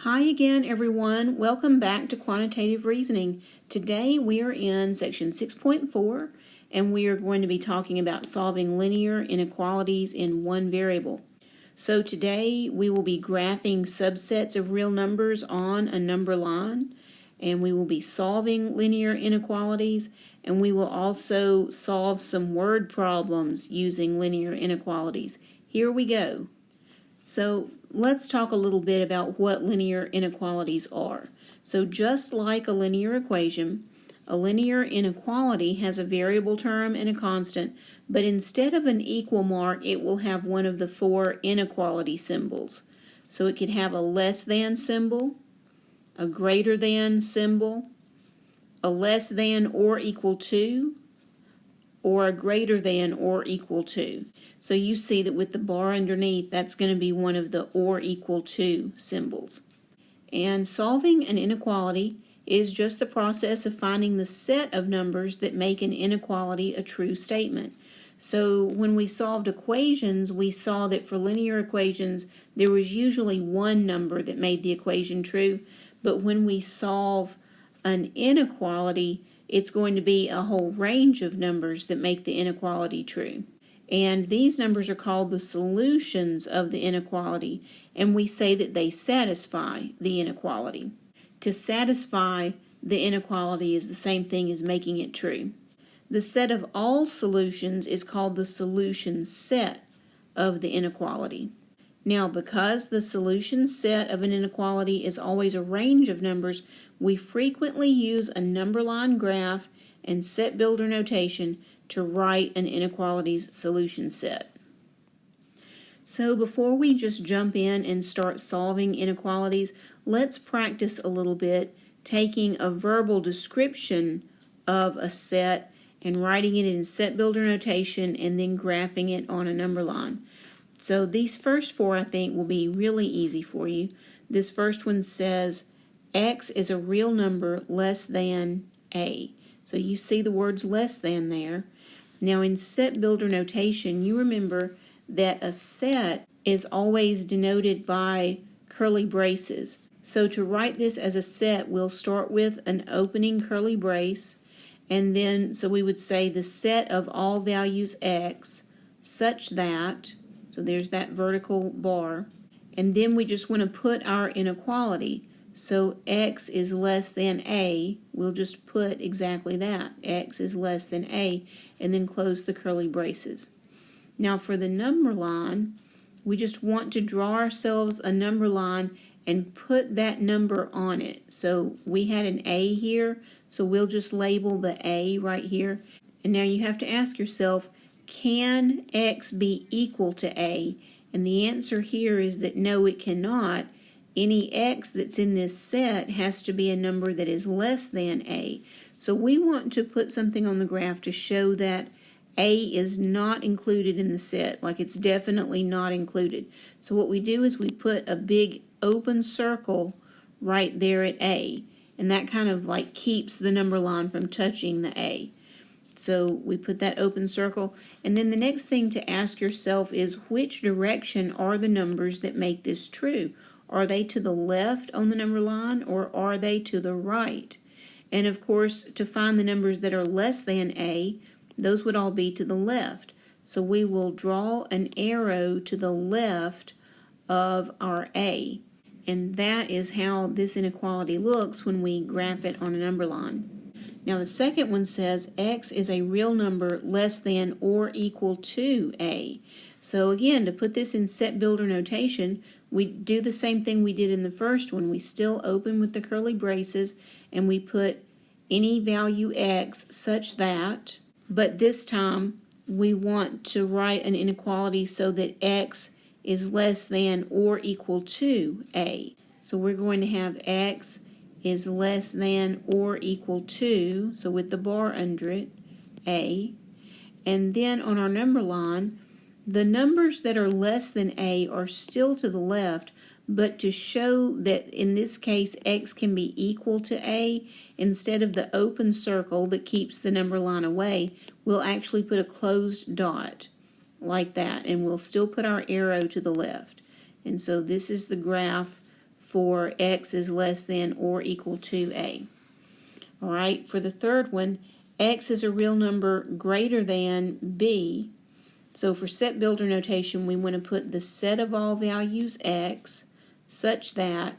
Hi again, everyone. Welcome back to Quantitative Reasoning. Today we are in section 6.4 and we are going to be talking about solving linear inequalities in one variable. So today we will be graphing subsets of real numbers on a number line, and we will be solving linear inequalities, and we will also solve some word problems using linear inequalities. Here we go. So let's talk a little bit about what linear inequalities are. So just like a linear equation, a linear inequality has a variable term and a constant, but instead of an equal mark, it will have one of the four inequality symbols. So it could have a less than symbol, a greater than symbol, a less than or equal to, or a greater than or equal to. So you see that with the bar underneath, that's going to be one of the or equal to symbols. And solving an inequality is just the process of finding the set of numbers that make an inequality a true statement. So when we solved equations, we saw that for linear equations, there was usually one number that made the equation true, but when we solve an inequality, it's going to be a whole range of numbers that make the inequality true. And these numbers are called the solutions of the inequality, and we say that they satisfy the inequality. To satisfy the inequality is the same thing as making it true. The set of all solutions is called the solution set of the inequality. Now, because the solution set of an inequality is always a range of numbers, we frequently use a number line graph and set builder notation to write an inequalities solution set. So before we just jump in and start solving inequalities, let's practice a little bit taking a verbal description of a set and writing it in set builder notation and then graphing it on a number line. So these first four, I think, will be really easy for you. This first one says x is a real number less than a. So you see the words less than there. Now in set builder notation, you remember that a set is always denoted by curly braces. So to write this as a set, we'll start with an opening curly brace, and then so we would say the set of all values x such that, so there's that vertical bar, and then we just want to put our inequality. So x is less than a, we'll just put exactly that, x is less than a, and then close the curly braces. Now for the number line, we just want to draw ourselves a number line and put that number on it. So we had an a here, so we'll just label the a right here. And now you have to ask yourself, can x be equal to a? And the answer here is that no, it cannot. Any x that's in this set has to be a number that is less than a. So we want to put something on the graph to show that a is not included in the set, like it's definitely not included. So what we do is we put a big open circle right there at a, and that kind of like keeps the number line from touching the a. So we put that open circle, and then the next thing to ask yourself is which direction are the numbers that make this true? Are they to the left on the number line, or are they to the right? And of course, to find the numbers that are less than a, those would all be to the left. So we will draw an arrow to the left of our a. And that is how this inequality looks when we graph it on a number line. Now the second one says x is a real number less than or equal to a. So again, to put this in set builder notation, we do the same thing we did in the first one. We still open with the curly braces and we put any value x such that, but this time we want to write an inequality so that x is less than or equal to a. So we're going to have x is less than or equal to, so with the bar under it, a. And then on our number line, the numbers that are less than a are still to the left, but to show that in this case x can be equal to a, instead of the open circle that keeps the number line away, we'll actually put a closed dot like that, and we'll still put our arrow to the left. And so this is the graph for x is less than or equal to a. All right, for the third one, x is a real number greater than b. So for set builder notation, we want to put the set of all values x such that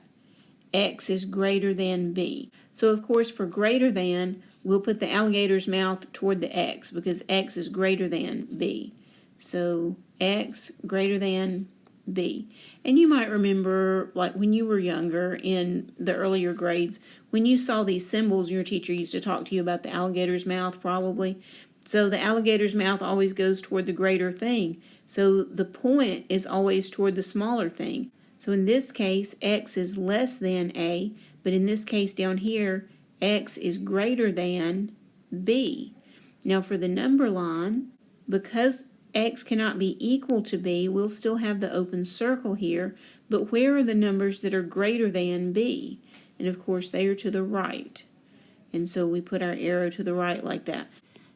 x is greater than b. So of course for greater than, we'll put the alligator's mouth toward the x because x is greater than b. So x greater than b. And you might remember, like when you were younger in the earlier grades, when you saw these symbols, your teacher used to talk to you about the alligator's mouth probably. So the alligator's mouth always goes toward the greater thing. So the point is always toward the smaller thing. So in this case, x is less than a, but in this case down here, x is greater than b. Now for the number line, because x cannot be equal to b, we'll still have the open circle here, but where are the numbers that are greater than b? And of course they are to the right. And so we put our arrow to the right like that.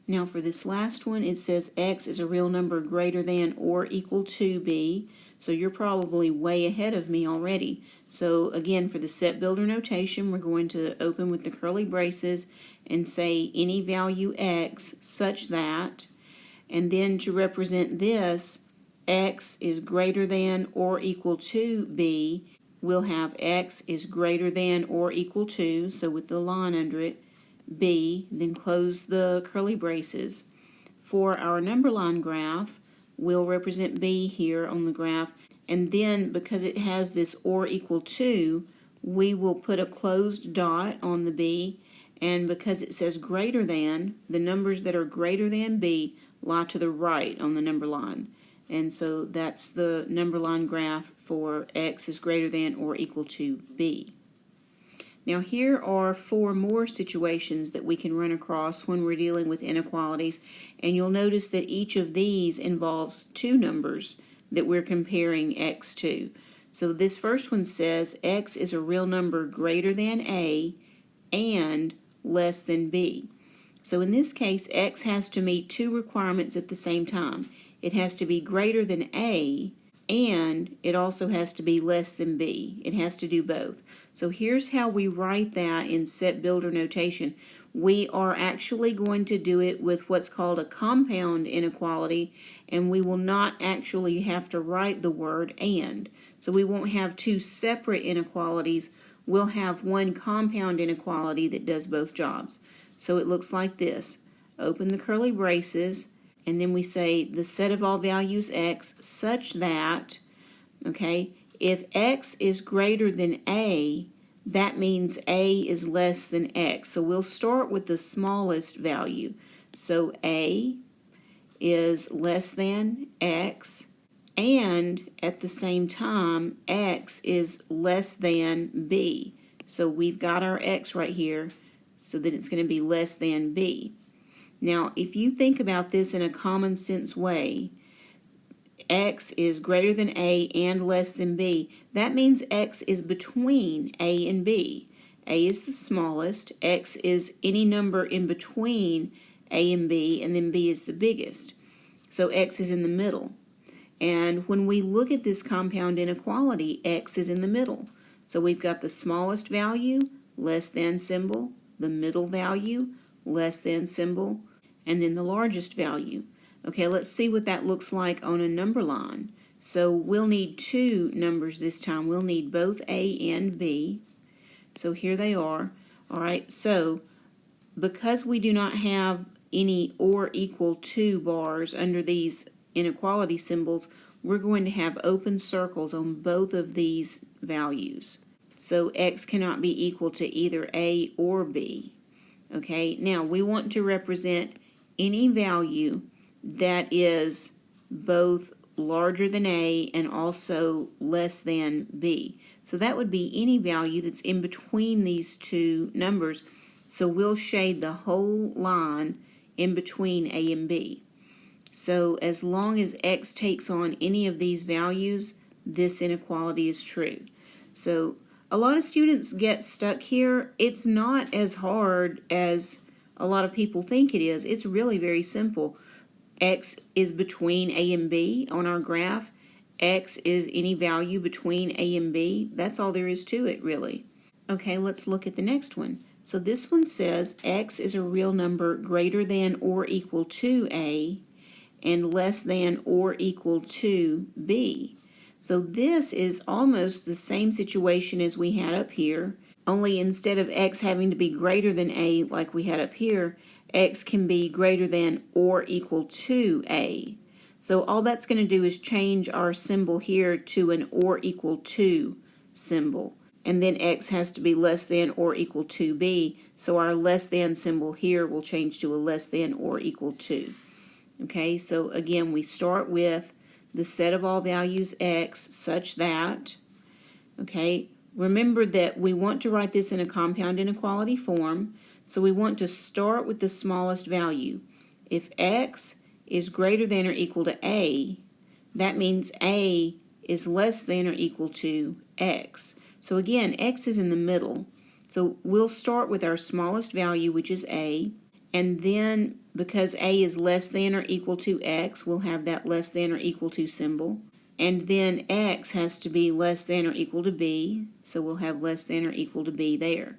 Now for this last one, it says x is a real number greater than or equal to b. So you're probably way ahead of me already. So again, for the set builder notation, we're going to open with the curly braces and say any value x such that, and then to represent this, x is greater than or equal to b, we'll have x is greater than or equal to, so with the line under it, b, then close the curly braces. For our number line graph, we'll represent b here on the graph, and then because it has this or equal to, we will put a closed dot on the b, and because it says greater than, the numbers that are greater than b lie to the right on the number line. And so that's the number line graph for x is greater than or equal to b. Now here are 4 more situations that we can run across when we're dealing with inequalities, and you'll notice that each of these involves 2 numbers that we're comparing x to. So this first one says x is a real number greater than a and less than b. So in this case, x has to meet 2 requirements at the same time. It has to be greater than a, and it also has to be less than b. It has to do both. So here's how we write that in set builder notation. We are actually going to do it with what's called a compound inequality, and we will not actually have to write the word and. So we won't have 2 separate inequalities. We'll have one compound inequality that does both jobs. So it looks like this. Open the curly braces, and then we say the set of all values x such that, okay, if x is greater than a, that means a is less than x. So we'll start with the smallest value. So a is less than x, and at the same time, x is less than b. So we've got our x right here, so that it's going to be less than b. Now, if you think about this in a common sense way, x is greater than a and less than b. That means x is between a and b. A is the smallest, x is any number in between a and b, and then b is the biggest. So x is in the middle. And when we look at this compound inequality, x is in the middle. So we've got the smallest value, less than symbol, the middle value, less than symbol, and then the largest value. Okay, let's see what that looks like on a number line. So we'll need 2 numbers this time. We'll need both a and b. So here they are. All right, so because we do not have any or equal to bars under these inequality symbols, we're going to have open circles on both of these values. So x cannot be equal to either a or b. Okay, now we want to represent any value that is both larger than a and also less than b. So that would be any value that's in between these 2 numbers. So we'll shade the whole line in between a and b. So as long as x takes on any of these values, this inequality is true. So a lot of students get stuck here. It's not as hard as a lot of people think it is. It's really very simple. X is between a and b on our graph, x is any value between a and b. That's all there is to it, really. Okay, let's look at the next one. So this one says x is a real number greater than or equal to a and less than or equal to b. So this is almost the same situation as we had up here, only instead of x having to be greater than a like we had up here, x can be greater than or equal to a. So all that's going to do is change our symbol here to an or equal to symbol. And then x has to be less than or equal to b, so our less than symbol here will change to a less than or equal to. Okay, so again, we start with the set of all values x such that, okay, remember that we want to write this in a compound inequality form, so we want to start with the smallest value. If x is greater than or equal to a, that means a is less than or equal to x. So again, x is in the middle. So we'll start with our smallest value, which is a, and then because a is less than or equal to x, we'll have that less than or equal to symbol. And then x has to be less than or equal to b, so we'll have less than or equal to b there.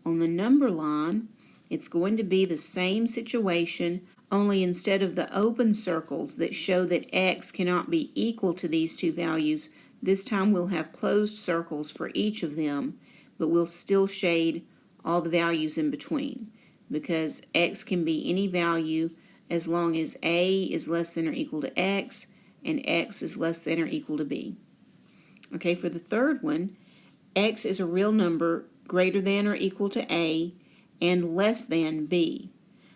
On the number line, it's going to be the same situation, only instead of the open circles that show that x cannot be equal to these two values, this time we'll have closed circles for each of them, but we'll still shade all the values in between, because x can be any value as long as a is less than or equal to x and x is less than or equal to b. Okay, for the third one, x is a real number greater than or equal to a and less than b.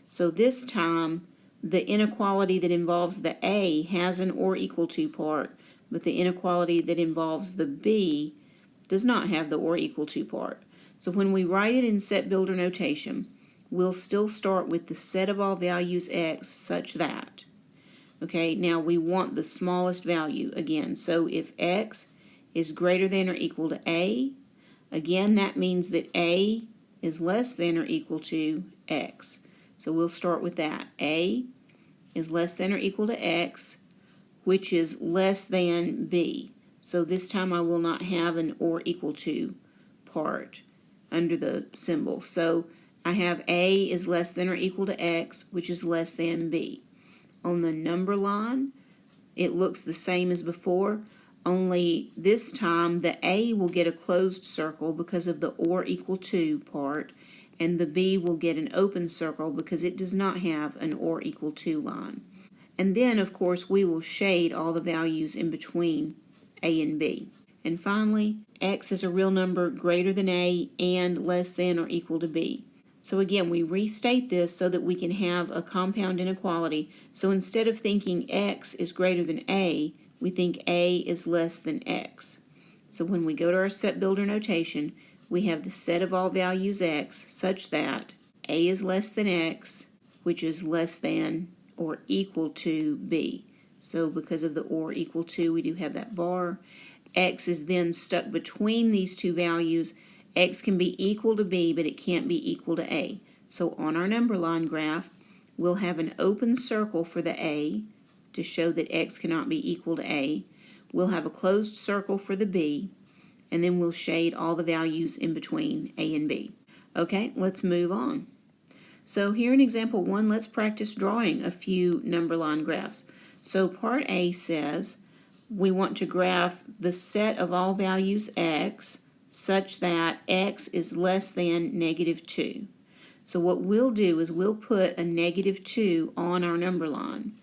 So this time, the inequality that involves the a has an or equal to part, but the inequality that involves the b does not have the or equal to part. So when we write it in set builder notation, we'll still start with the set of all values x such that. Okay, now we want the smallest value again. So if x is greater than or equal to a, again that means that a is less than or equal to x. So we'll start with that. A is less than or equal to x, which is less than b. So this time I will not have an or equal to part under the symbol. So I have a is less than or equal to x, which is less than b. On the number line, it looks the same as before, only this time the a will get a closed circle because of the or equal to part, and the b will get an open circle because it does not have an or equal to line. And then, of course, we will shade all the values in between a and b. And finally, x is a real number greater than a and less than or equal to b. So again, we restate this so that we can have a compound inequality. So instead of thinking x is greater than a, we think a is less than x. So when we go to our set builder notation, we have the set of all values x such that a is less than x, which is less than or equal to b. So because of the or equal to, we do have that bar. X is then stuck between these two values. X can be equal to b, but it can't be equal to a. So on our number line graph, we'll have an open circle for the a to show that x cannot be equal to a. We'll have a closed circle for the b, and then we'll shade all the values in between a and b. Okay, let's move on. So here in example 1, let's practice drawing a few number line graphs. So part A says we want to graph the set of all values x such that x is less than negative 2. So what we'll do is we'll put a negative 2 on our number line.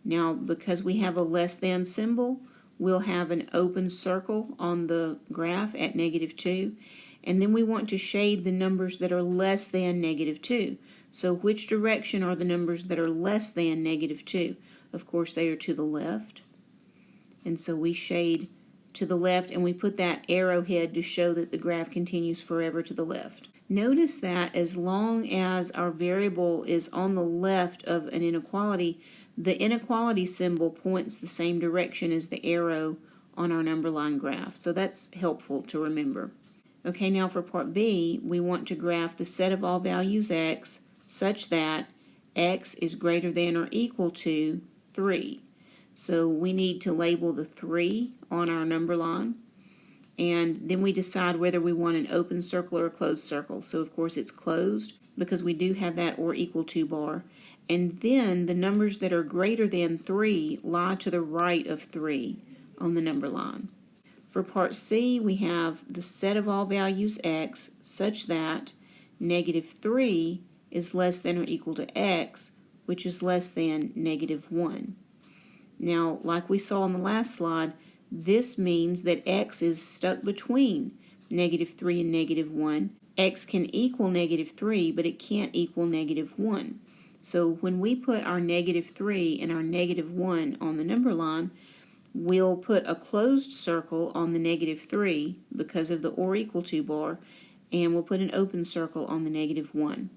Now, because we have a less than symbol, we'll have an open circle on the graph at negative 2, and then we want to shade the numbers that are less than negative 2. So which direction are the numbers that are less than negative 2? Of course, they are to the left. And so we shade to the left, and we put that arrowhead to show that the graph continues forever to the left. Notice that as long as our variable is on the left of an inequality, the inequality symbol points the same direction as the arrow on our number line graph. So that's helpful to remember. Okay, now for part B, we want to graph the set of all values x such that x is greater than or equal to 3. So we need to label the 3 on our number line. And then we decide whether we want an open circle or a closed circle. So of course it's closed because we do have that or equal to bar. And then the numbers that are greater than 3 lie to the right of 3 on the number line. For part C, we have the set of all values x such that -3 is less than or equal to x, which is less than -1. Now, like we saw on the last slide, this means that x is stuck between -3 and -1. X can equal -3, but it can't equal -1. So when we put our -3 and our -1 on the number line, we'll put a closed circle on the -3 because of the or equal to bar, and we'll put an open circle on the -1.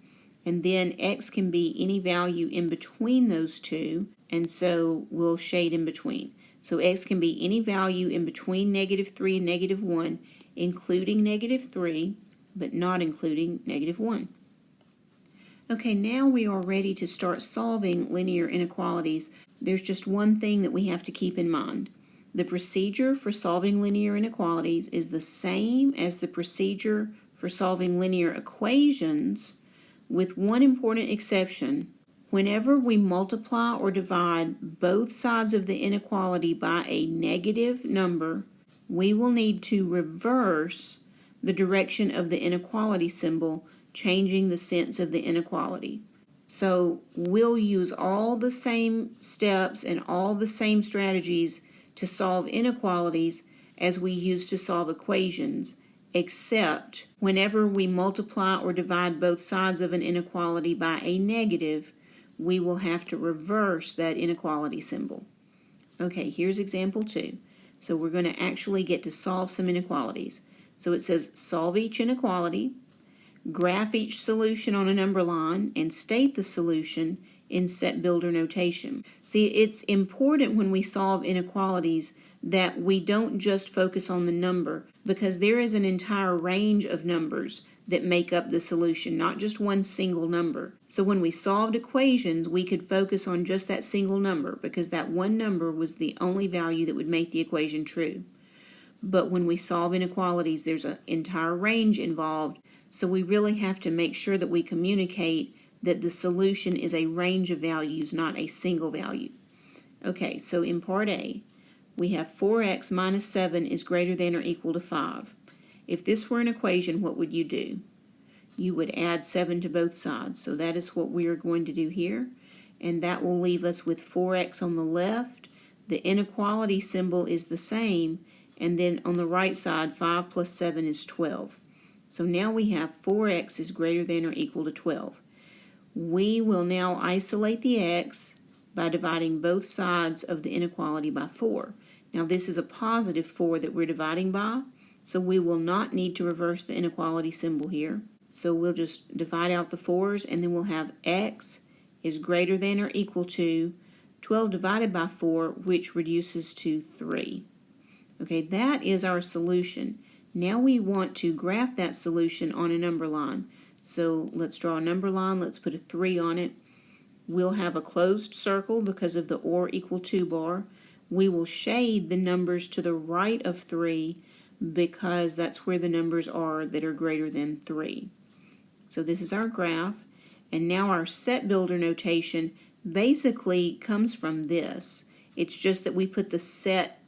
And then x can be any value in between those two, and so we'll shade in between. So x can be any value in between -3 and -1, including -3, but not including -1. Okay, now we are ready to start solving linear inequalities. There's just one thing that we have to keep in mind. The procedure for solving linear inequalities is the same as the procedure for solving linear equations, with one important exception. Whenever we multiply or divide both sides of the inequality by a negative number, we will need to reverse the direction of the inequality symbol, changing the sense of the inequality. So we'll use all the same steps and all the same strategies to solve inequalities as we use to solve equations, except whenever we multiply or divide both sides of an inequality by a negative, we will have to reverse that inequality symbol. Okay, here's example 2. So we're going to actually get to solve some inequalities. So it says solve each inequality, graph each solution on a number line, and state the solution in set builder notation. See, it's important when we solve inequalities that we don't just focus on the number, because there is an entire range of numbers that make up the solution, not just one single number. So when we solved equations, we could focus on just that single number because that one number was the only value that would make the equation true. But when we solve inequalities, there's an entire range involved, so we really have to make sure that we communicate that the solution is a range of values, not a single value. Okay, so in part A, we have 4x minus 7 is greater than or equal to 5. If this were an equation, what would you do? You would add 7 to both sides. So that is what we are going to do here. And that will leave us with 4x on the left. The inequality symbol is the same. And then on the right side, 5 plus 7 is 12. So now we have 4x is greater than or equal to 12. We will now isolate the x by dividing both sides of the inequality by 4. Now this is a positive 4 that we're dividing by, so we will not need to reverse the inequality symbol here. So we'll just divide out the 4's, and then we'll have x is greater than or equal to 12 divided by 4, which reduces to 3. Okay, that is our solution. Now we want to graph that solution on a number line. So let's draw a number line. Let's put a 3 on it. We'll have a closed circle because of the or equal to bar. We will shade the numbers to the right of 3 because that's where the numbers are that are greater than 3. So this is our graph. And now our set builder notation basically comes from this. It's just that we put the set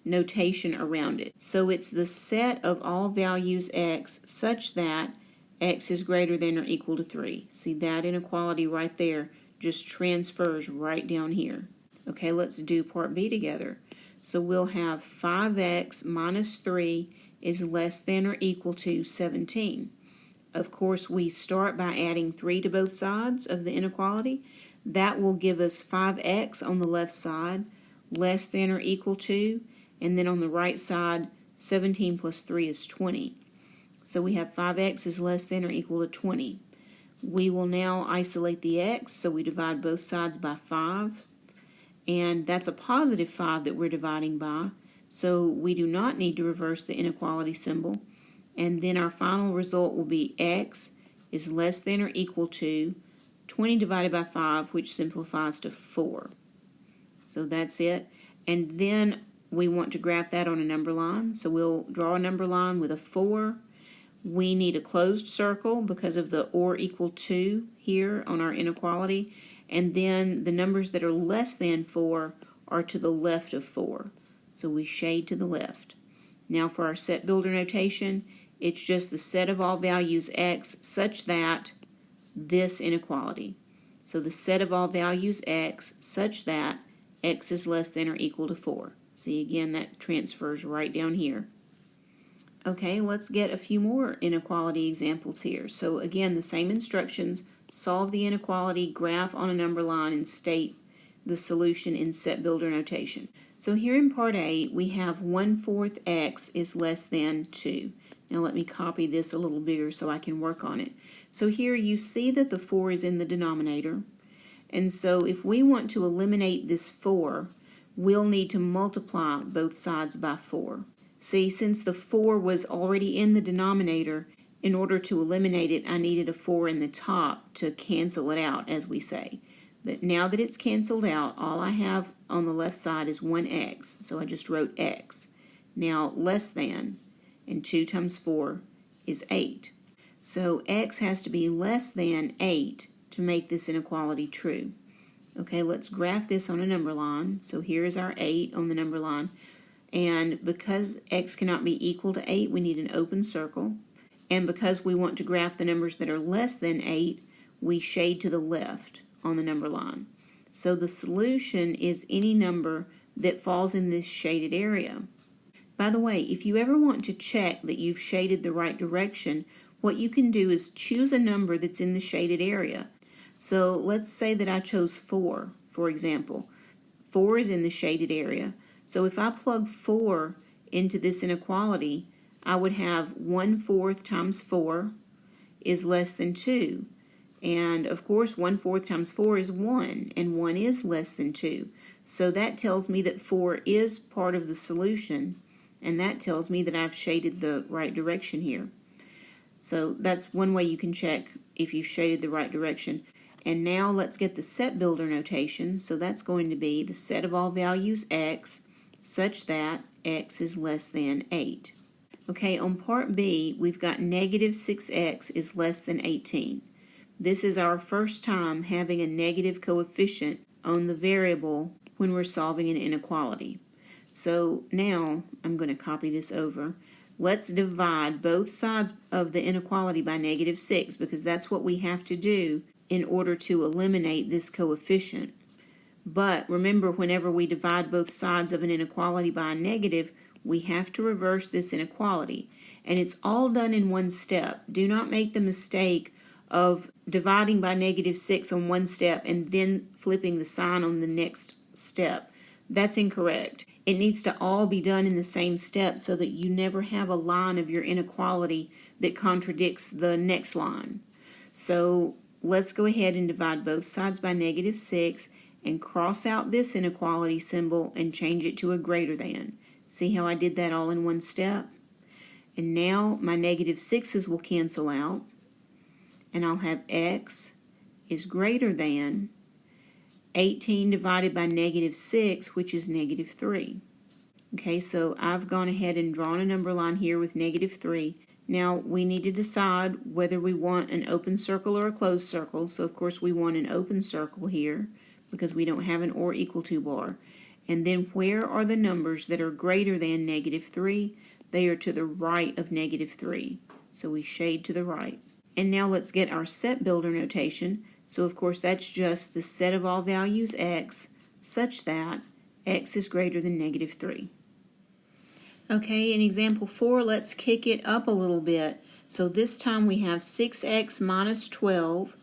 notation around it. So it's the set of all values x such that x is greater than or equal to 3. See, that inequality right there just transfers right down here. Okay, let's do part B together. So we'll have 5x minus 3 is less than or equal to 17. Of course, we start by adding 3 to both sides of the inequality. That will give us 5x on the left side, less than or equal to, and then on the right side, 17 plus 3 is 20. So we have 5x is less than or equal to 20. We will now isolate the x, so we divide both sides by 5. And that's a positive 5 that we're dividing by, so we do not need to reverse the inequality symbol. And then our final result will be x is less than or equal to 20 divided by 5, which simplifies to 4. So that's it. and then we want to graph that on a number line. So we'll draw a number line with a 4. We need a closed circle because of the or equal to here on our inequality. And then the numbers that are less than 4 are to the left of 4. So we shade to the left. Now for our set builder notation, it's just the set of all values x such that this inequality. So the set of all values x such that x is less than or equal to 4. See, again, that transfers right down here. Okay, let's get a few more inequality examples here. So again, the same instructions: solve the inequality, graph on a number line, and state the solution in set builder notation. So here in part A, we have 1/4 x is less than 2. Now let me copy this a little bigger so I can work on it. So here you see that the 4 is in the denominator. And so if we want to eliminate this 4, we'll need to multiply both sides by 4. See, since the 4 was already in the denominator, in order to eliminate it, I needed a 4 in the top to cancel it out, as we say. But now that it's canceled out, all I have on the left side is 1x, so I just wrote x. Now less than, and 2 times 4 is 8. So x has to be less than 8 to make this inequality true. Okay, let's graph this on a number line. So here is our 8 on the number line. And because x cannot be equal to 8, we need an open circle. And because we want to graph the numbers that are less than 8, we shade to the left on the number line. So the solution is any number that falls in this shaded area. By the way, if you ever want to check that you've shaded the right direction, what you can do is choose a number that's in the shaded area. So let's say that I chose 4, for example. 4 is in the shaded area. So if I plug 4 into this inequality, I would have 1/4 times 4 is less than 2. And of course 1/4 times 4 is 1, and 1 is less than 2. So that tells me that 4 is part of the solution, and that tells me that I've shaded the right direction here. So that's one way you can check if you've shaded the right direction. And now let's get the set builder notation. So that's going to be the set of all values x such that x is less than 8. Okay, on part B, we've got negative 6x is less than 18. This is our first time having a negative coefficient on the variable when we're solving an inequality. So now I'm going to copy this over. Let's divide both sides of the inequality by negative 6 because that's what we have to do in order to eliminate this coefficient. But remember, whenever we divide both sides of an inequality by a negative, we have to reverse this inequality. And it's all done in one step. Do not make the mistake of dividing by negative 6 on one step and then flipping the sign on the next step. That's incorrect. It needs to all be done in the same step so that you never have a line of your inequality that contradicts the next line. So let's go ahead and divide both sides by negative 6 and cross out this inequality symbol and change it to a greater than. See how I did that all in one step? And now my negative 6's will cancel out, and I'll have x is greater than 18 divided by negative 6, which is negative 3. Okay, so I've gone ahead and drawn a number line here with negative 3. Now we need to decide whether we want an open circle or a closed circle. So of course we want an open circle here because we don't have an or equal to bar. And then where are the numbers that are greater than negative 3? They are to the right of negative 3. So we shade to the right. And now let's get our set builder notation. So of course that's just the set of all values x such that x is greater than negative 3. Okay, in example 4, let's kick it up a little bit. So this time we have 6x minus 12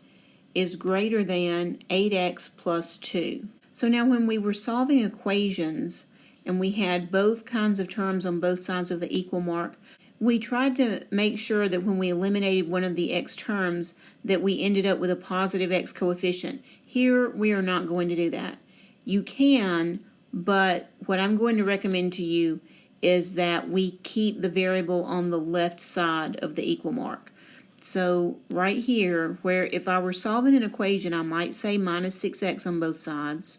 is greater than 8x plus 2. So now when we were solving equations and we had both kinds of terms on both sides of the equal mark, we tried to make sure that when we eliminated one of the x terms that we ended up with a positive x coefficient. Here we are not going to do that. You can, but what I'm going to recommend to you is that we keep the variable on the left side of the equal mark. So right here, where if I were solving an equation, I might say minus 6x on both sides.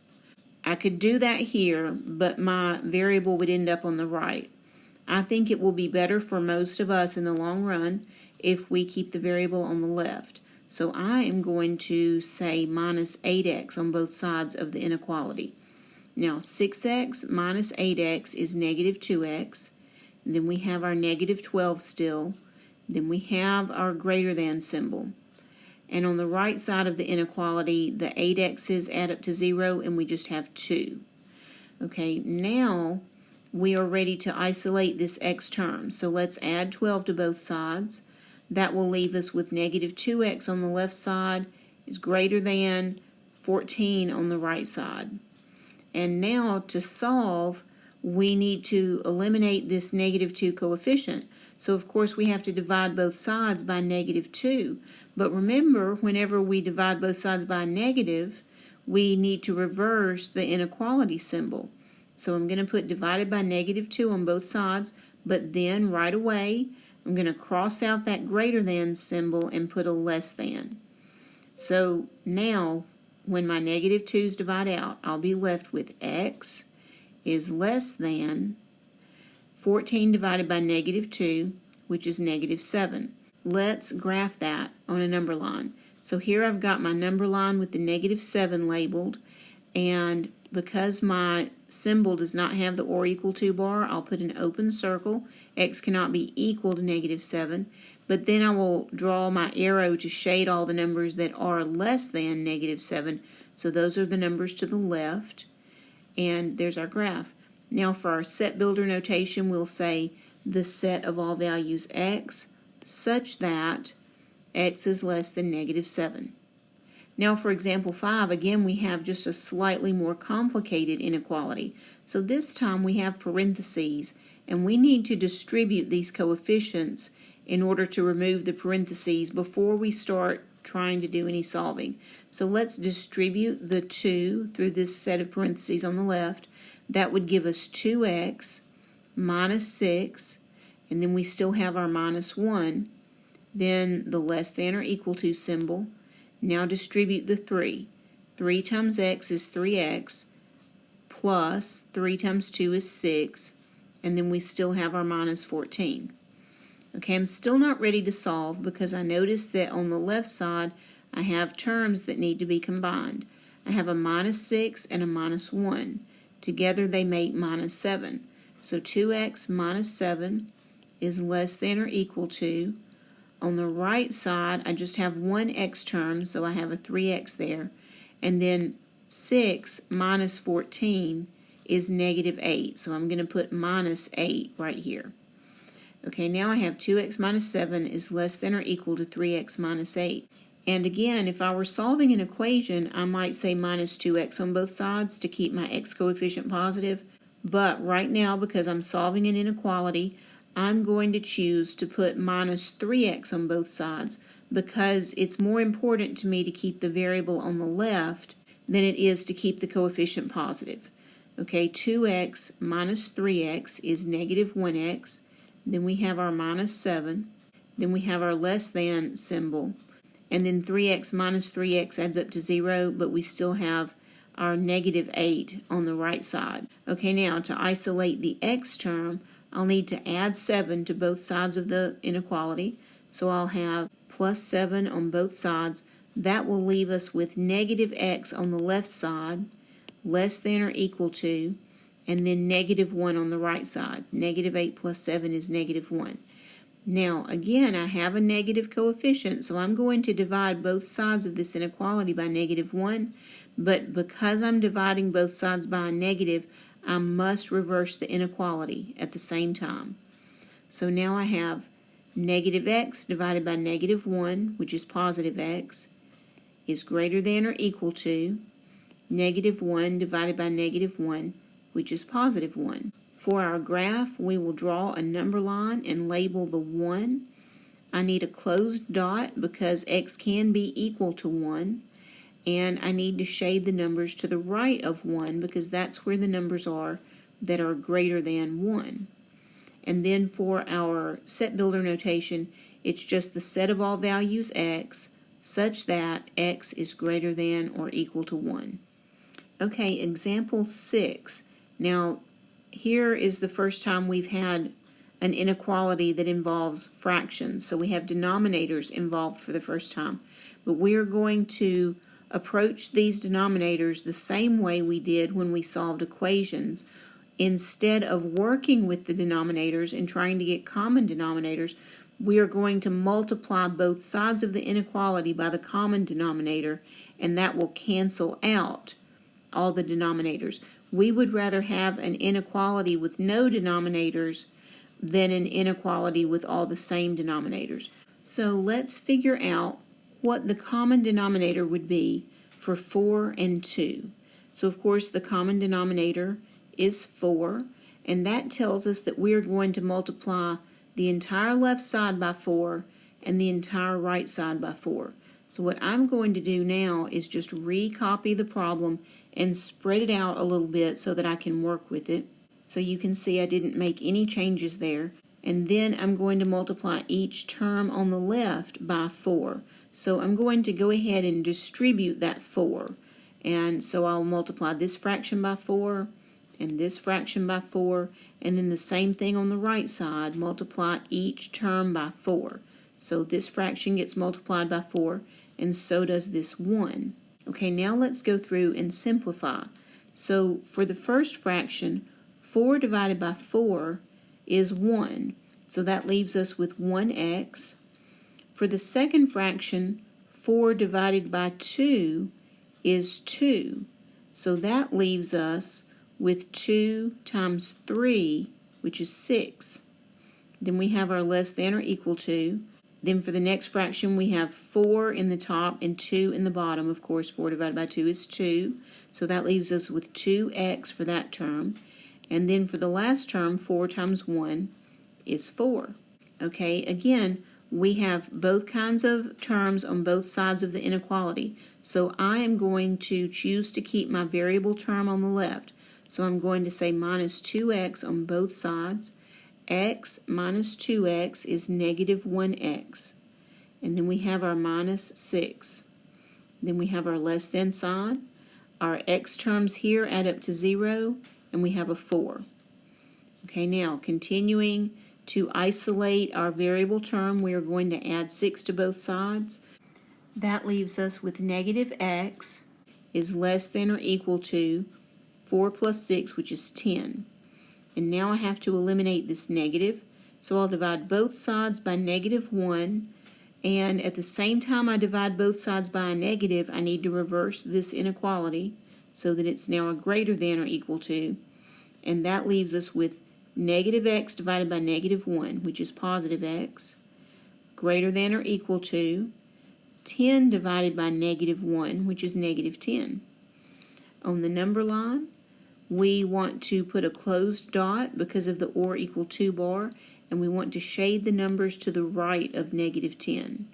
I could do that here, but my variable would end up on the right. I think it will be better for most of us in the long run if we keep the variable on the left. So I am going to say minus 8x on both sides of the inequality. Now 6x minus 8x is negative 2x. Then we have our negative 12 still. Then we have our greater than symbol. And on the right side of the inequality, the 8x's add up to 0, and we just have 2. Okay, now we are ready to isolate this x term. So let's add 12 to both sides. That will leave us with negative 2x on the left side is greater than 14 on the right side. And now to solve, we need to eliminate this negative 2 coefficient. So of course we have to divide both sides by negative 2. But remember, whenever we divide both sides by a negative, we need to reverse the inequality symbol. So I'm going to put divided by negative 2 on both sides, but then right away I'm going to cross out that greater than symbol and put a less than. So now when my negative 2's divide out, I'll be left with x is less than 14 divided by negative 2, which is negative 7. Let's graph that on a number line. So here I've got my number line with the negative 7 labeled, and because my symbol does not have the or equal to bar, I'll put an open circle. X cannot be equal to negative 7, but then I will draw my arrow to shade all the numbers that are less than negative 7. So those are the numbers to the left, and there's our graph. Now for our set builder notation, we'll say the set of all values x such that x is less than negative 7. Now for example 5, again we have just a slightly more complicated inequality. So this time we have parentheses, and we need to distribute these coefficients in order to remove the parentheses before we start trying to do any solving. So let's distribute the 2 through this set of parentheses on the left. That would give us 2x minus 6, and then we still have our minus 1, then the less than or equal to symbol. Now distribute the 3. 3 times x is 3x, plus 3 times 2 is 6, and then we still have our minus 14. Okay, I'm still not ready to solve because I noticed that on the left side I have terms that need to be combined. I have a minus 6 and a minus 1. Together they make minus 7. So 2x minus 7 is less than or equal to. On the right side, I just have one x term, so I have a 3x there. And then 6 minus 14 is negative 8. So I'm going to put minus 8 right here. Okay, now I have 2x minus 7 is less than or equal to 3x minus 8. And again, if I were solving an equation, I might say minus 2x on both sides to keep my x coefficient positive. But right now, because I'm solving an inequality, I'm going to choose to put minus 3x on both sides because it's more important to me to keep the variable on the left than it is to keep the coefficient positive. Okay, 2x minus 3x is negative 1x. Then we have our minus 7. Then we have our less than symbol. And then 3x minus 3x adds up to 0, but we still have our negative 8 on the right side. Okay, now to isolate the x term, I'll need to add 7 to both sides of the inequality. So I'll have plus 7 on both sides. That will leave us with negative x on the left side, less than or equal to, and then negative 1 on the right side. Negative 8 plus 7 is negative 1. Now, again, I have a negative coefficient, so I'm going to divide both sides of this inequality by negative 1, but because I'm dividing both sides by a negative, I must reverse the inequality at the same time. So now I have negative x divided by negative 1, which is positive x, is greater than or equal to negative 1 divided by negative 1, which is positive 1. For our graph, we will draw a number line and label the 1. I need a closed dot because x can be equal to 1. And I need to shade the numbers to the right of 1 because that's where the numbers are that are greater than 1. And then for our set builder notation, it's just the set of all values x such that x is greater than or equal to 1. Okay, example 6. Now, here is the first time we've had an inequality that involves fractions. So we have denominators involved for the first time. But we are going to approach these denominators the same way we did when we solved equations. Instead of working with the denominators and trying to get common denominators, we are going to multiply both sides of the inequality by the common denominator, and that will cancel out all the denominators. We would rather have an inequality with no denominators than an inequality with all the same denominators. So let's figure out what the common denominator would be for 4 and 2. So of course the common denominator is 4, and that tells us that we are going to multiply the entire left side by 4 and the entire right side by 4. So what I'm going to do now is just recopy the problem and spread it out a little bit so that I can work with it. So you can see I didn't make any changes there. And then I'm going to multiply each term on the left by 4. So I'm going to go ahead and distribute that 4. And so I'll multiply this fraction by 4 and this fraction by 4. And then the same thing on the right side, multiply each term by 4. So this fraction gets multiplied by 4, and so does this 1. Okay, now let's go through and simplify. So for the first fraction, 4 divided by 4 is 1. So that leaves us with 1x. For the second fraction, 4 divided by 2 is 2. So that leaves us with 2 times 3, which is 6. Then we have our less than or equal to. Then for the next fraction, we have 4 in the top and 2 in the bottom. Of course, 4 divided by 2 is 2. So that leaves us with 2x for that term. And then for the last term, 4 times 1 is 4. Okay, again, we have both kinds of terms on both sides of the inequality. So I am going to choose to keep my variable term on the left. So I'm going to say minus 2x on both sides. X minus 2x is negative 1x. And then we have our minus 6. Then we have our less than sign. Our x terms here add up to 0, and we have a 4. Okay, now continuing to isolate our variable term, we are going to add 6 to both sides. That leaves us with negative x is less than or equal to 4 plus 6, which is 10. And now I have to eliminate this negative, so I'll divide both sides by negative 1, and at the same time I divide both sides by a negative, I need to reverse this inequality so that it's now a greater than or equal to, and that leaves us with negative x divided by negative 1, which is positive x, greater than or equal to 10 divided by negative 1, which is negative 10. On the number line, we want to put a closed dot because of the or equal to bar, and we want to shade the numbers to the right of negative 10.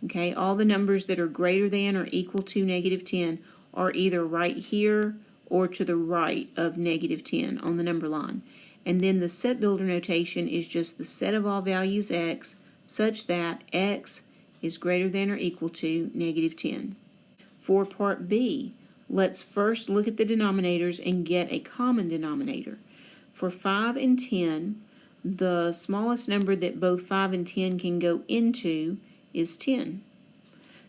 Okay, all the numbers that are greater than or equal to negative 10 are either right here or to the right of negative 10 on the number line. And then the set builder notation is just the set of all values x such that x is greater than or equal to negative 10. For part B, let's first look at the denominators and get a common denominator. For 5 and 10, the smallest number that both 5 and 10 can go into is 10.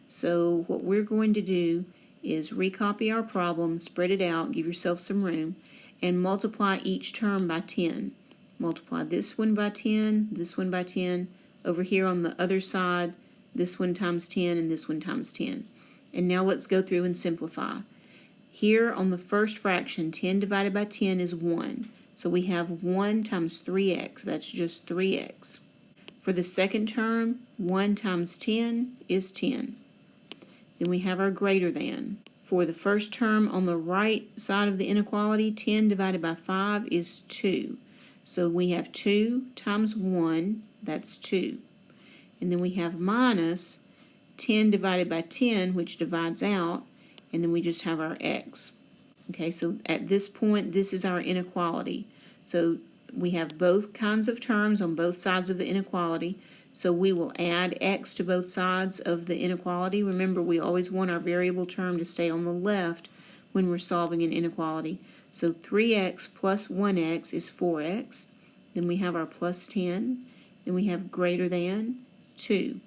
So what we're going to do is recopy our problem, spread it out, give yourself some room, and multiply each term by 10. Multiply this one by 10, this one by 10. Over here on the other side, this one times 10 and this one times 10. And now let's go through and simplify. Here on the first fraction, 10 divided by 10 is 1. So we have 1 times 3x. That's just 3x. For the second term, 1 times 10 is 10. Then we have our greater than. For the first term on the right side of the inequality, 10 divided by 5 is 2. So we have 2 times 1, that's 2. And then we have minus 10 divided by 10, which divides out, and then we just have our x. Okay, so at this point, this is our inequality. So we have both kinds of terms on both sides of the inequality. So we will add x to both sides of the inequality. Remember, we always want our variable term to stay on the left when we're solving an inequality. So 3x plus 1x is 4x. Then we have our plus 10. Then we have greater than 2.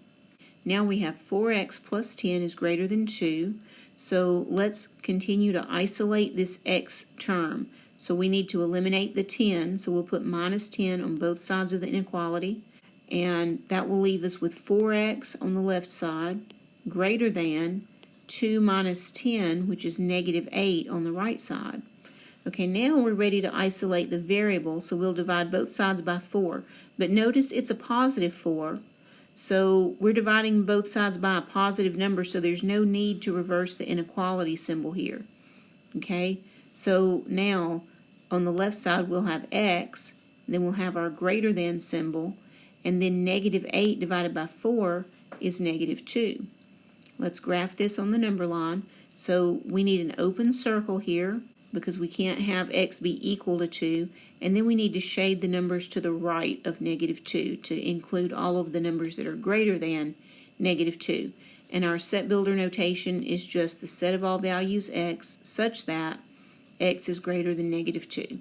Now we have 4x plus 10 is greater than 2. So let's continue to isolate this x term. So we need to eliminate the 10. So we'll put minus 10 on both sides of the inequality. And that will leave us with 4x on the left side greater than 2 minus 10, which is negative 8 on the right side. Okay, now we're ready to isolate the variable, so we'll divide both sides by 4. But notice it's a positive 4, so we're dividing both sides by a positive number, so there's no need to reverse the inequality symbol here. Okay, so now on the left side we'll have x, then we'll have our greater than symbol, and then negative 8 divided by 4 is negative 2. Let's graph this on the number line. So we need an open circle here because we can't have x be equal to 2, and then we need to shade the numbers to the right of negative 2 to include all of the numbers that are greater than negative 2. And our set builder notation is just the set of all values x such that x is greater than negative 2.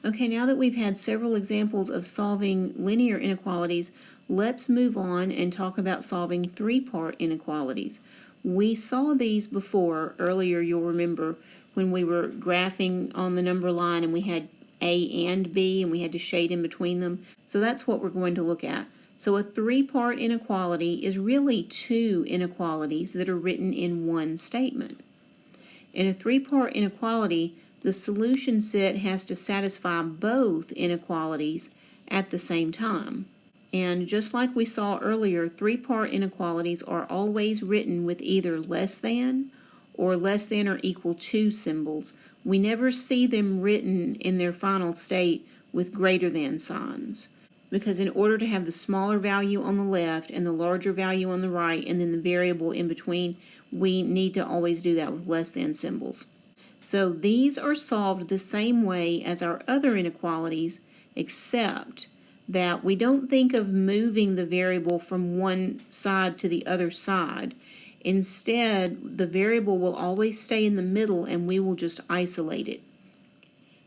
Okay, now that we've had several examples of solving linear inequalities, let's move on and talk about solving three-part inequalities. We saw these before earlier, you'll remember, when we were graphing on the number line and we had A and B and we had to shade in between them. So that's what we're going to look at. So a three-part inequality is really two inequalities that are written in one statement. In a three-part inequality, the solution set has to satisfy both inequalities at the same time. And just like we saw earlier, three-part inequalities are always written with either less than or equal to symbols. We never see them written in their final state with greater than signs. Because in order to have the smaller value on the left and the larger value on the right and then the variable in between, we need to always do that with less than symbols. So these are solved the same way as our other inequalities, except that we don't think of moving the variable from one side to the other side. Instead, the variable will always stay in the middle and we will just isolate it.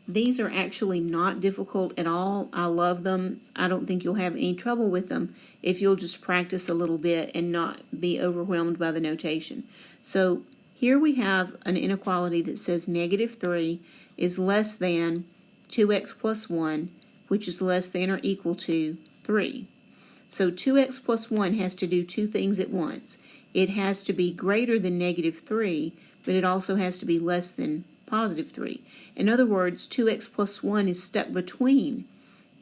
These are actually not difficult at all. I love them. I don't think you'll have any trouble with them if you'll just practice a little bit and not be overwhelmed by the notation. So here we have an inequality that says negative 3 is less than 2x plus 1, which is less than or equal to 3. So 2x plus 1 has to do two things at once. It has to be greater than negative 3, but it also has to be less than positive 3. In other words, 2x plus 1 is stuck between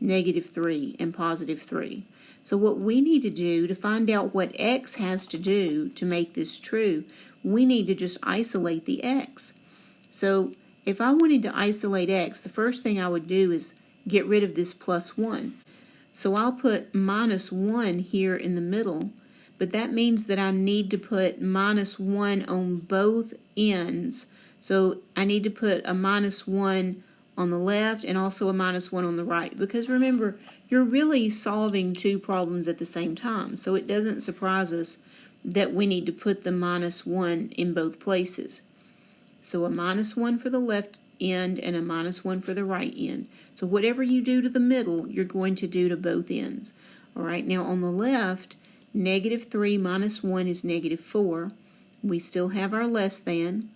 negative 3 and positive 3. So what we need to do to find out what x has to do to make this true, we need to just isolate the x. So if I wanted to isolate x, the first thing I would do is get rid of this plus 1. So I'll put minus 1 here in the middle, but that means that I need to put minus 1 on both ends. So I need to put a minus 1 on the left and also a minus 1 on the right. Because remember, you're really solving two problems at the same time. So it doesn't surprise us that we need to put the minus 1 in both places. So a minus 1 for the left end and a minus 1 for the right end. So whatever you do to the middle, you're going to do to both ends. All right, now on the left, negative 3 minus 1 is negative 4. We still have our less than.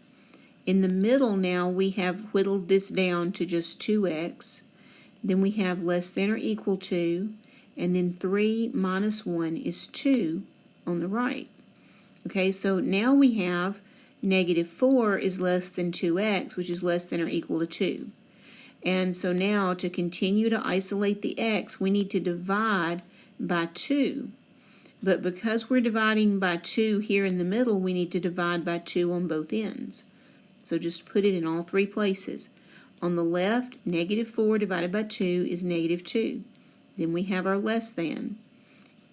In the middle now, we have whittled this down to just 2x. Then we have less than or equal to, and then 3 minus 1 is 2 on the right. Okay, so now we have negative 4 is less than 2x, which is less than or equal to 2. And so now to continue to isolate the x, we need to divide by 2. But because we're dividing by 2 here in the middle, we need to divide by 2 on both ends. So just put it in all three places. On the left, negative 4 divided by 2 is negative 2. Then we have our less than.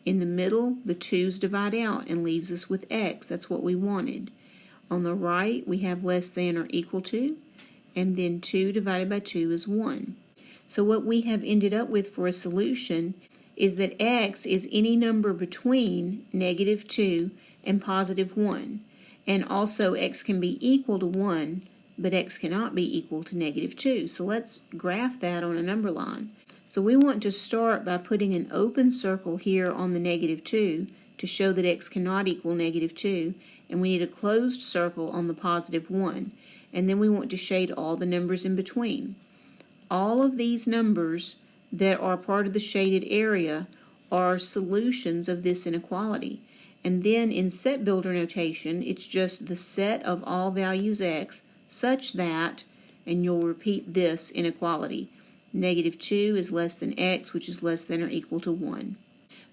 In the middle, the 2's divide out and leaves us with x. That's what we wanted. On the right, we have less than or equal to, and then 2 divided by 2 is 1. So what we have ended up with for a solution is that x is any number between negative 2 and positive 1. And also x can be equal to 1, but x cannot be equal to negative 2. So let's graph that on a number line. So we want to start by putting an open circle here on the negative 2 to show that x cannot equal negative 2, and we need a closed circle on the positive 1. And then we want to shade all the numbers in between. All of these numbers that are part of the shaded area are solutions of this inequality. And then in set builder notation, it's just the set of all values x such that, and you'll repeat this inequality, negative 2 is less than x, which is less than or equal to 1.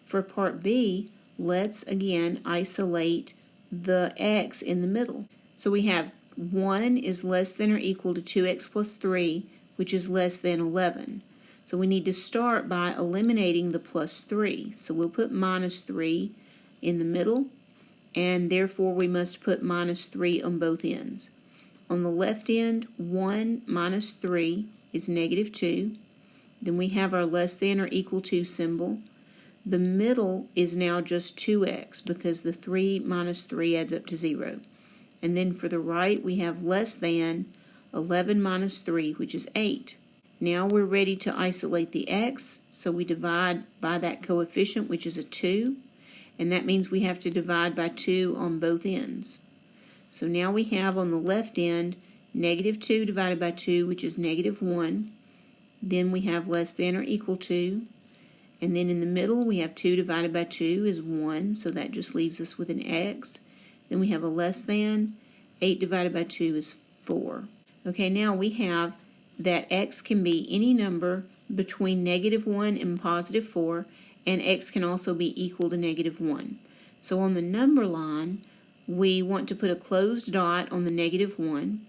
For part B, let's again isolate the x in the middle. So we have 1 is less than or equal to 2x plus 3, which is less than 11. So we need to start by eliminating the plus 3. So we'll put minus 3 in the middle, and therefore we must put minus 3 on both ends. On the left end, 1 minus 3 is negative 2. Then we have our less than or equal to symbol. The middle is now just 2x because the 3 minus 3 adds up to 0. And then for the right, we have less than 11 minus 3, which is 8. Now we're ready to isolate the x, so we divide by that coefficient, which is a 2, and that means we have to divide by 2 on both ends. So now we have on the left end, negative 2 divided by 2, which is negative 1. Then we have less than or equal to, and then in the middle we have 2 divided by 2 is 1, so that just leaves us with an x. Then we have a less than, 8 divided by 2 is 4. Okay, now we have that x can be any number between negative 1 and positive 4, and x can also be equal to negative 1. So on the number line, we want to put a closed dot on the negative 1,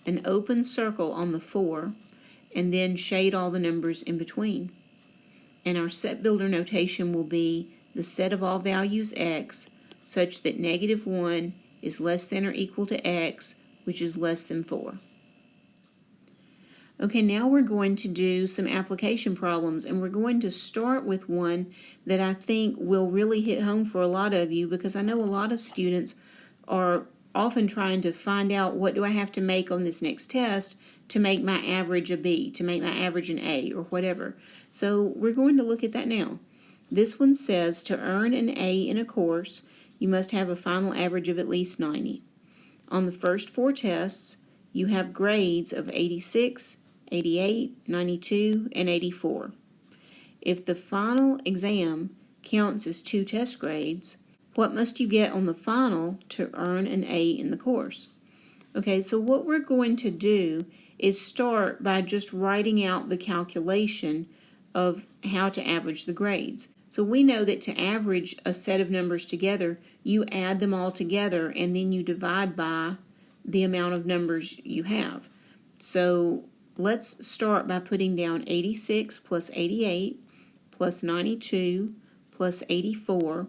an open circle on the 4, and then shade all the numbers in between. And our set builder notation will be the set of all values x such that negative 1 is less than or equal to x, which is less than 4. Okay, now we're going to do some application problems, and we're going to start with one that I think will really hit home for a lot of you, because I know a lot of students are often trying to find out, what do I have to make on this next test to make my average a B, to make my average an A, or whatever. So we're going to look at that now. This one says to earn an A in a course, you must have a final average of at least 90. On the first 4 tests, you have grades of 86, 88, 92, and 84. If the final exam counts as 2 test grades, what must you get on the final to earn an A in the course? Okay, so what we're going to do is start by just writing out the calculation of how to average the grades. So we know that to average a set of numbers together, you add them all together and then you divide by the amount of numbers you have. So let's start by putting down 86 plus 88 plus 92 plus 84,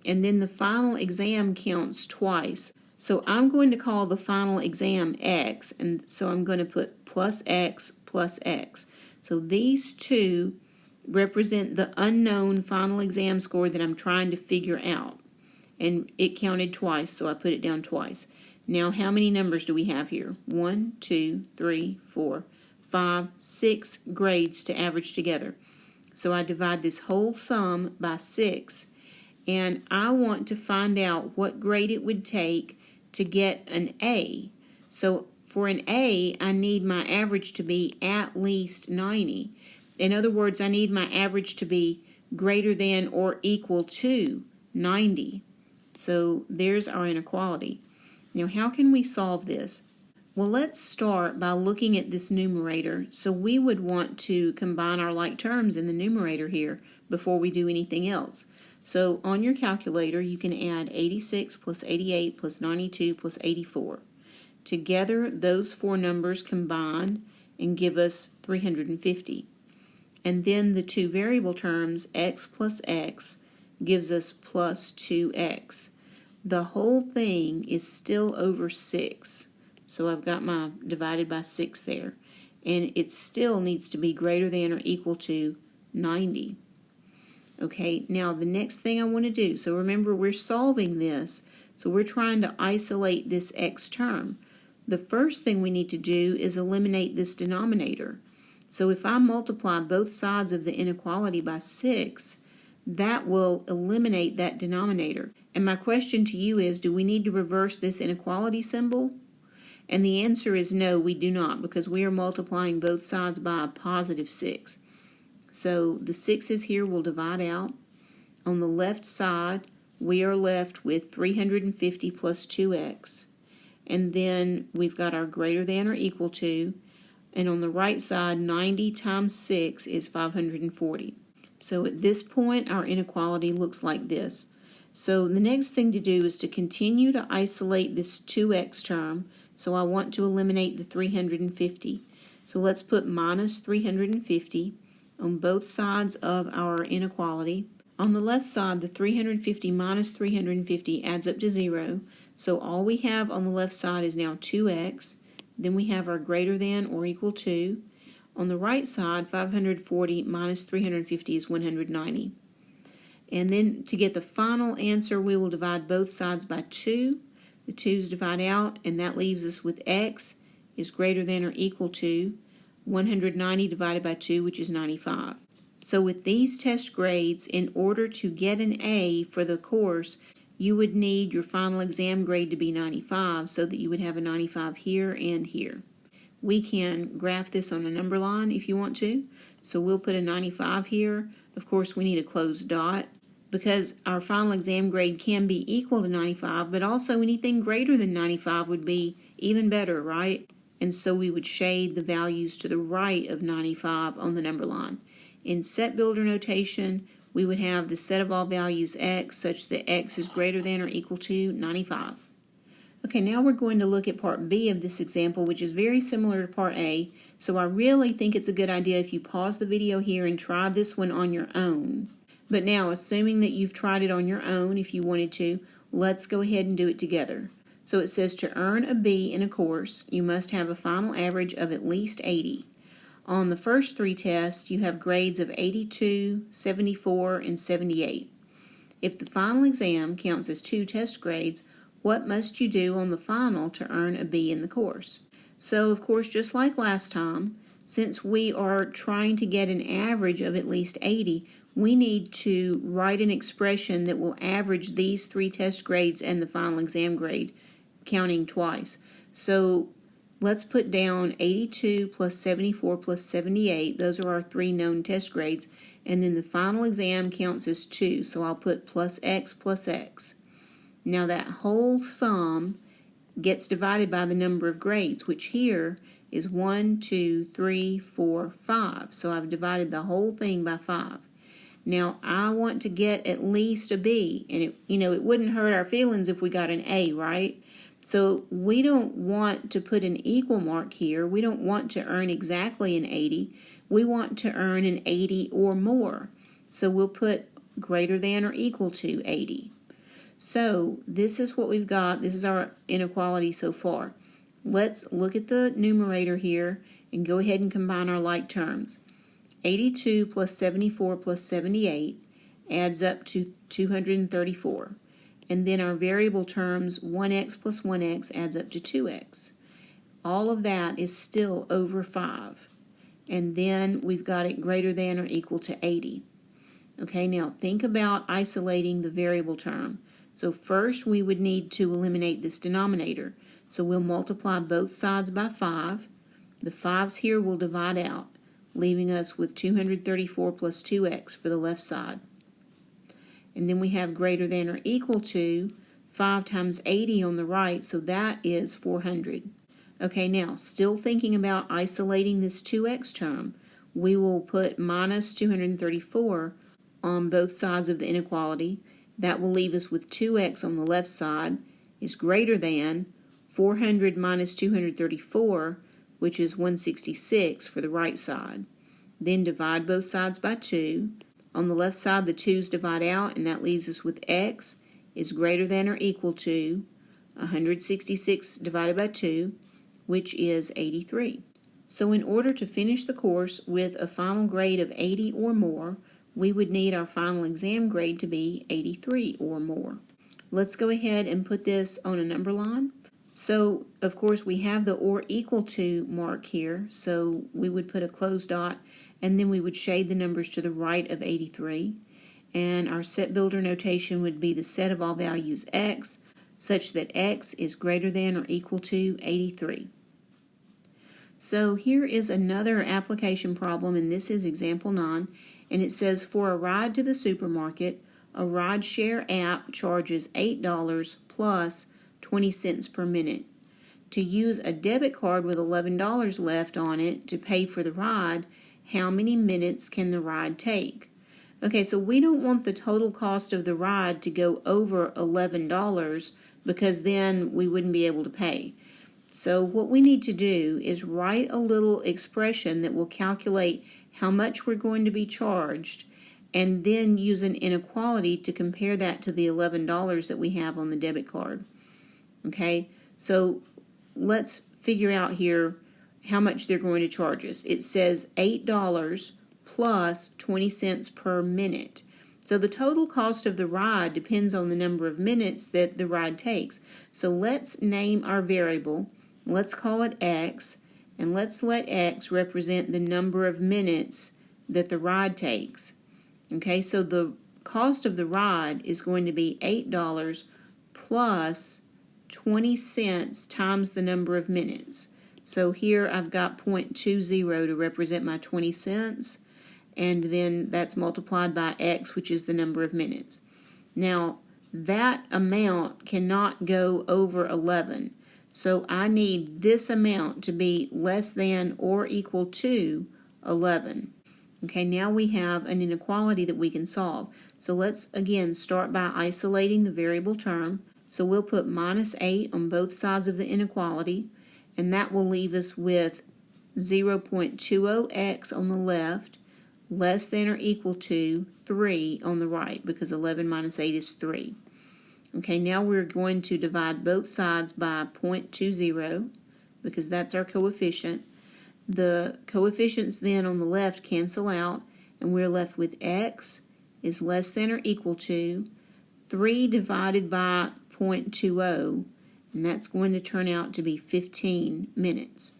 and then the final exam counts twice. So I'm going to call the final exam X, and so I'm going to put plus X plus X. So these two represent the unknown final exam score that I'm trying to figure out. And it counted twice, so I put it down twice. Now, how many numbers do we have here? 1, 2, 3, 4, 5, 6 grades to average together. So I divide this whole sum by 6, and I want to find out what grade it would take to get an A. So for an A, I need my average to be at least 90. In other words, I need my average to be greater than or equal to 90. So there's our inequality. Now, how can we solve this? Well, let's start by looking at this numerator. So we would want to combine our like terms in the numerator here before we do anything else. So on your calculator, you can add 86 plus 88 plus 92 plus 84. Together, those 4 numbers combine and give us 350. And then the 2 variable terms, x plus x, gives us plus 2x. The whole thing is still over 6. So I've got my divided by 6 there. And it still needs to be greater than or equal to 90. Okay, now the next thing I want to do, so remember we're solving this So we're trying to isolate this x term. The first thing we need to do is eliminate this denominator. So if I multiply both sides of the inequality by 6, that will eliminate that denominator. And my question to you is, do we need to reverse this inequality symbol? And the answer is no, we do not, because we are multiplying both sides by a positive 6. So the 6's here will divide out. On the left side, we are left with 350 plus 2x. And then we've got our greater than or equal to. And on the right side, 90 times 6 is 540. So at this point, our inequality looks like this. So the next thing to do is to continue to isolate this 2x term. So I want to eliminate the 350. So let's put minus 350 on both sides of our inequality. On the left side, the 350 minus 350 adds up to 0. So all we have on the left side is now 2x. Then we have our greater than or equal to. On the right side, 540 minus 350 is 190. And then to get the final answer, we will divide both sides by 2. The 2's divide out, and that leaves us with x is greater than or equal to 190 divided by 2, which is 95. So with these test grades, in order to get an A for the course, you would need your final exam grade to be 95 so that you would have a 95 here and here. We can graph this on a number line if you want to. So we'll put a 95 here. Of course, we need a closed dot because our final exam grade can be equal to 95, but also anything greater than 95 would be even better, right? And so we would shade the values to the right of 95 on the number line. In set builder notation, we would have the set of all values x such that x is greater than or equal to 95. Okay, now we're going to look at part B of this example, which is very similar to part A. So I really think it's a good idea if you pause the video here and try this one on your own. But now, assuming that you've tried it on your own, if you wanted to, let's go ahead and do it together. So it says to earn a B in a course, you must have a final average of at least 80. On the first 3 tests, you have grades of 82, 74, and 78. If the final exam counts as 2 test grades, what must you do on the final to earn a B in the course? So, of course, just like last time, since we are trying to get an average of at least 80, we need to write an expression that will average these 3 test grades and the final exam grade, counting twice. So let's put down 82 plus 74 plus 78. Those are our 3 known test grades. And then the final exam counts as 2. So I'll put plus x plus x. Now that whole sum gets divided by the number of grades, which here is 1, 2, 3, 4, 5. So I've divided the whole thing by 5. Now I want to get at least a B. And it wouldn't hurt our feelings if we got an A, right? So we don't want to put an equal mark here. We don't want to earn exactly an 80. We want to earn an 80 or more. So we'll put greater than or equal to 80. So this is what we've got. This is our inequality so far. Let's look at the numerator here and go ahead and combine our like terms. 82 plus 74 plus 78 adds up to 234. And then our variable terms, 1x plus 1x adds up to 2x. All of that is still over 5. And then we've got it greater than or equal to 80. Okay, now think about isolating the variable term. So first we would need to eliminate this denominator. So we'll multiply both sides by 5. The 5's here will divide out, leaving us with 234 plus 2x for the left side. And then we have greater than or equal to 5 times 80 on the right, so that is 400. Okay, now, still thinking about isolating this 2x term, we will put minus 234 on both sides of the inequality. That will leave us with 2x on the left side is greater than 400 minus 234, which is 166 for the right side. Then divide both sides by 2. On the left side, the 2's divide out, and that leaves us with x is greater than or equal to 166 divided by 2, which is 83. So in order to finish the course with a final grade of 80 or more, we would need our final exam grade to be 83 or more. let's go ahead and put this on a number line. So, of course, we have the or equal to mark here, so we would put a closed dot, and then we would shade the numbers to the right of 83. And our set builder notation would be the set of all values x, such that x is greater than or equal to 83. So here is another application problem, and this is example 9, and it says for a ride to the supermarket, a rideshare app charges $8 plus 20 cents per minute. To use a debit card with $11 left on it to pay for the ride, how many minutes can the ride take? Okay, so we don't want the total cost of the ride to go over $11 because then we wouldn't be able to pay. So what we need to do is write a little expression that will calculate how much we're going to be charged, and then use an inequality to compare that to the $11 that we have on the debit card. Okay, so let's figure out here how much they're going to charge us. It says $8 plus 20 cents per minute. So the total cost of the ride depends on the number of minutes that the ride takes. So let's name our variable. Let's call it x, and let's let x represent the number of minutes that the ride takes. Okay, so the cost of the ride is going to be $8 plus 20 cents times the number of minutes. So here I've got 0.20 to represent my 20 cents, and then that's multiplied by x, which is the number of minutes. Now, that amount cannot go over 11, so I need this amount to be less than or equal to 11. Okay, now we have an inequality that we can solve. So let's again start by isolating the variable term. So we'll put minus 8 on both sides of the inequality, and that will leave us with 0.20x on the left, less than or equal to 3 on the right, because 11 minus 8 is 3. Okay, now we're going to divide both sides by 0.20, because that's our coefficient. The coefficients then on the left cancel out, and we're left with x is less than or equal to 3 divided by 0.20, and that's going to turn out to be 15 minutes.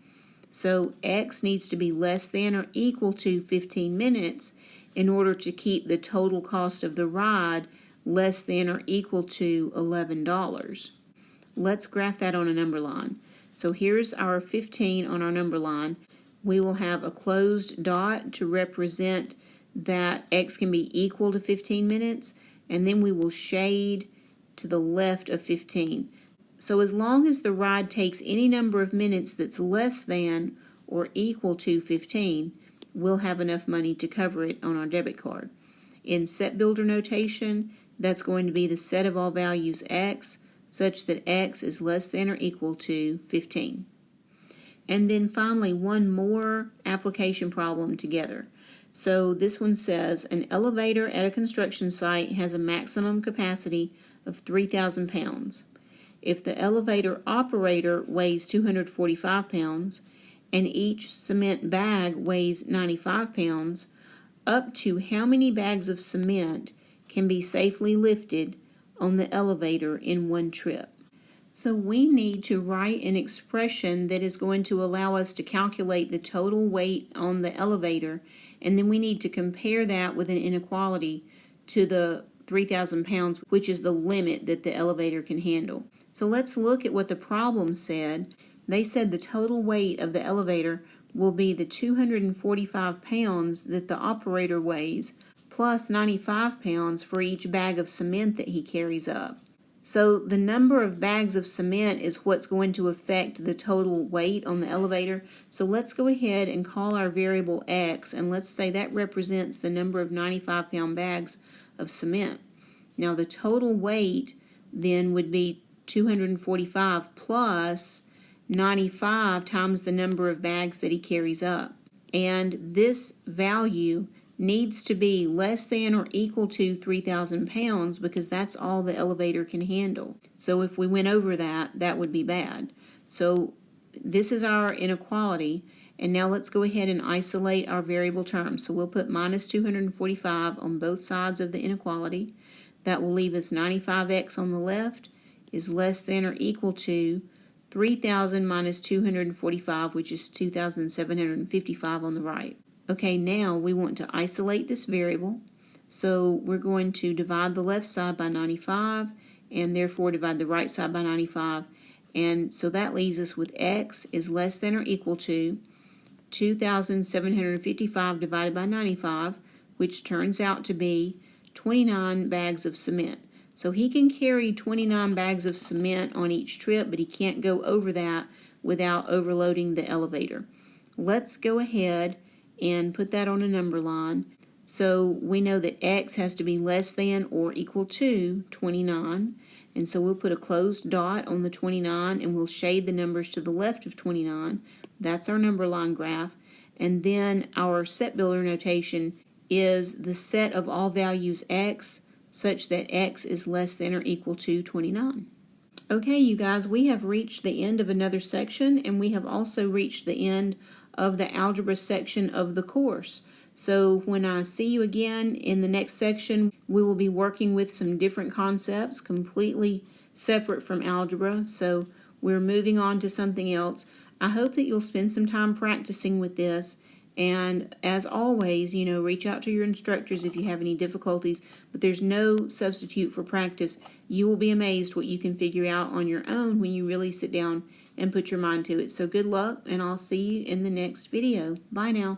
So x needs to be less than or equal to 15 minutes in order to keep the total cost of the ride less than or equal to $11. Let's graph that on a number line. So here's our 15 on our number line. We will have a closed dot to represent that x can be equal to 15 minutes, and then we will shade to the left of 15. So as long as the ride takes any number of minutes that's less than or equal to 15, we'll have enough money to cover it on our debit card. In set builder notation, that's going to be the set of all values x, such that x is less than or equal to 15. And then finally, one more application problem together. So this one says, an elevator at a construction site has a maximum capacity of 3,000 pounds. If the elevator operator weighs 245 pounds and each cement bag weighs 95 pounds, up to how many bags of cement can be safely lifted on the elevator in one trip? So we need to write an expression that is going to allow us to calculate the total weight on the elevator, and then we need to compare that with an inequality to the 3,000 pounds, which is the limit that the elevator can handle. So let's look at what the problem said. They said the total weight of the elevator will be the 245 pounds that the operator weighs, plus 95 pounds for each bag of cement that he carries up. So the number of bags of cement is what's going to affect the total weight on the elevator. So let's go ahead and call our variable x, and let's say that represents the number of 95-pound bags of cement. Now the total weight then would be 245 plus 95 times the number of bags that he carries up. And this value needs to be less than or equal to 3,000 pounds because that's all the elevator can handle. So if we went over that, that would be bad. So this is our inequality, and now let's go ahead and isolate our variable terms. So we'll put minus 245 on both sides of the inequality. That will leave us 95x on the left is less than or equal to 3,000 minus 245, which is 2,755 on the right. Okay, now we want to isolate this variable. So we're going to divide the left side by 95 and therefore divide the right side by 95. And so that leaves us with x is less than or equal to 2,755 divided by 95, which turns out to be 29 bags of cement. So he can carry 29 bags of cement on each trip, but he can't go over that without overloading the elevator. Let's go ahead and put that on a number line. So we know that x has to be less than or equal to 29. And so we'll put a closed dot on the 29 and we'll shade the numbers to the left of 29. That's our number line graph. And then our set builder notation is the set of all values x such that x is less than or equal to 29. Okay, you guys, we have reached the end of another section, and we have also reached the end of the algebra section of the course. So when I see you again in the next section, we will be working with some different concepts completely separate from algebra. So we're moving on to something else. I hope that you'll spend some time practicing with this. And as always, reach out to your instructors if you have any difficulties, but there's no substitute for practice. You will be amazed what you can figure out on your own when you really sit down and put your mind to it. So good luck, and I'll see you in the next video. Bye now.